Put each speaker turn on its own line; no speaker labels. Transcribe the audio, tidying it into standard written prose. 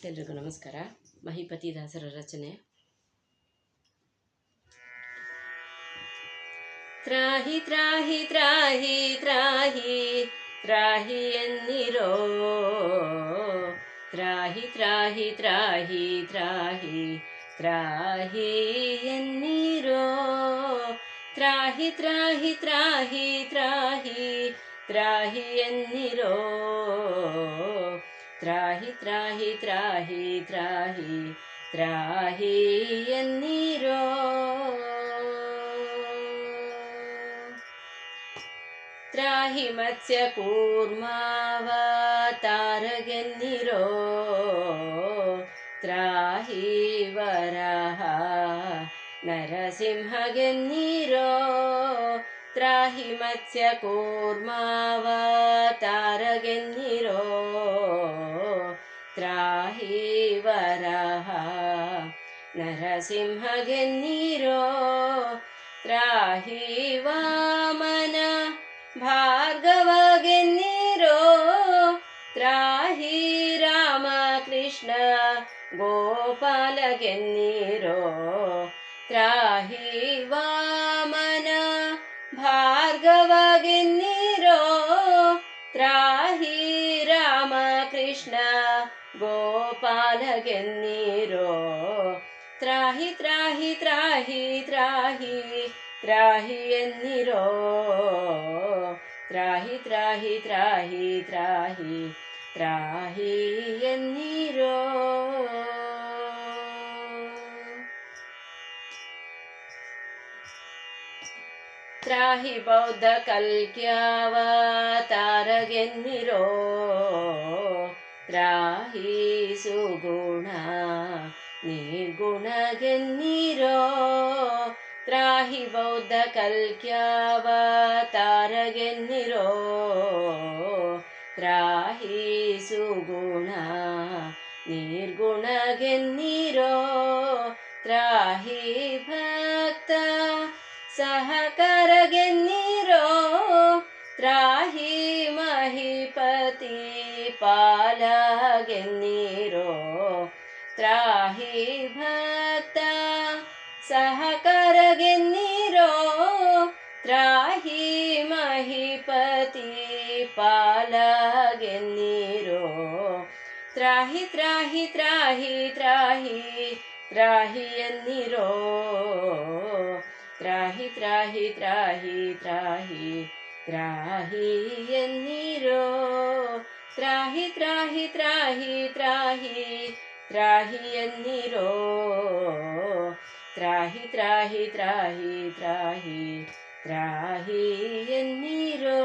ಎಲ್ರಿಗೂ ನಮಸ್ಕಾರ. ಮಹಿಪತಿದಾಸರ ರಚನೆ. ತ್ರಾಹಿ ತ್ರಾಹಿ ತ್ರಾಹಿ ತ್ರಾಹಿ ತ್ರಾಹಿ ಎನ್ನಿರೋ, ತ್ರಾಹಿ ತ್ರಾಹಿ ತ್ರಾಹಿ ತ್ರಾಹಿ ತ್ರಾಹಿ ಎನ್ನಿರೋ, ತ್ರಾಹಿ ತ್ರಾಹಿ ತ್ರಾಹಿ ತ್ರಾಹಿ ತ್ರಾಹಿ ಎನ್ನಿರೋ, ತ್ರಾಹಿ ತ್ರಾಹಿ ತ್ರಾಹಿ ತ್ರಾಹಿ ತ್ರಾಹಿ ಎನ್ನಿರೋ. ತ್ರಾಹಿ ಮತ್ಸ್ಯ ಕೂರ್ಮಾವತಾರಗೆನ್ನಿರೋ, ತ್ರಾಹಿ ವರಾಹ ನರಸಿಂಹಗೆನ್ನಿರೋ, ತ್ರಾಹಿ ಮತ್ಸ್ಯ ಕೂರ್ಮಾವತಾರಗೆನ್ನಿರೋ, ತ್ರಾಹಿ ವರಾಹ ನರಸಿಂಹಗೆನ್ನಿರೋ, ತ್ರಾಹಿ ವಾಮನ ಭಾರ್ಗವಗೆನ್ನಿರೋ, ತ್ರಾಹಿ ರಾಮಕೃಷ್ಣ ಗೋಪಾಲಗೆನ್ನಿರೋ, ತ್ರಾಹಿ ವಾಮನ ಭಾರ್ಗವಗೆನ್ನಿರೋ, ತ್ರಾಹಿ ರಾಮಕೃಷ್ಣ ಗೋಪಾಲಗೆನ್ನಿರೋ, ತ್ರಾಹಿ ತ್ರಾಹಿ ತ್ರಾಹಿ ತ್ರಾಹಿ ತ್ರಾಹಿ ಎನ್ನಿರೋ, ತ್ರಾಹಿ ತ್ರಾಹಿ ತ್ರಾಹಿ ತ್ರಾಹಿ ತ್ರಾಹಿ ಎನ್ನಿರೋ. ತ್ರಾಹಿ ಬೌದ್ಧ ಕಲ್ಕ್ಯಾವತಾರಗೆನ್ನಿರೋ, ತ್ರಾಹಿ ಸುಗುಣ ನಿರ್ಗುಣಗೆನ್ನಿರೋ, ತ್ರಾಹಿ ಬೌದ್ಧ ಕಲ್ಕ್ಯಾವತಾರಗೆನ್ನಿರೋ, ತ್ರಾಹಿ ಸುಗುಣ ನಿರ್ಗುಣಗೆನ್ನಿರೋ, ತ್ರಾಹಿ ಭಕ್ತ ಸಹಕರಗೆನ್ನಿರೋ, ತ್ರಾಹಿ ಮಹಿಪತಿ ಪಾಲಗೆನ್ನಿರೋ, ತ್ರಾಹಿ ಭಕ್ತ ಸಹಕರಗೆನ್ನಿರೋ, ತ್ರಾಹಿ ಮಹಿಪತಿ ಪಾಲಗೆನ್ನಿರೋ, ತ್ರಾಹಿ ತ್ರಾಹಿ ತ್ರಾಹಿ ತ್ರಾಹಿ ತ್ರಾಹಿ ಎನ್ನಿರೋ, ತ್ರಾಹಿ ತ್ರಾಹಿ ತ್ರಾಹಿ ತ್ರಾಹಿ ತ್ರಾಹಿ ಎನ್ನಿರೋ, ತ್ರಾಹಿ ತ್ರಾಹಿ ತ್ರಾಹಿ ತ್ರಾಹಿ ತ್ರಾಹಿ ಎನ್ನಿರೋ, ತ್ರಾಹಿ ತ್ರಾಹಿ ತ್ರಾಹಿ ತ್ರಾಹಿ ತ್ರಾಹಿ ಎನ್ನಿರೋ.